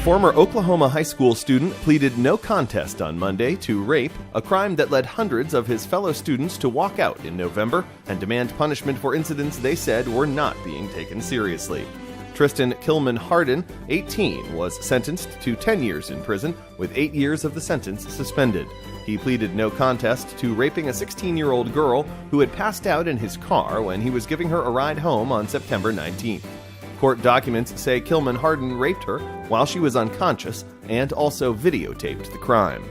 former Oklahoma high school student pleaded no contest on Monday to rape, a crime that led hundreds of his fellow students to walk out in November and demand punishment for incidents they said were not being taken seriously. Tristan Killman-Hardin, 18, was sentenced to 10 years in prison, with 8 years of the sentence suspended. He pleaded no contest to raping a 16-year-old girl who had passed out in his car when he was giving her a ride home on September 19th. Court documents say Killman-Hardin raped her while she was unconscious and also videotaped the crime.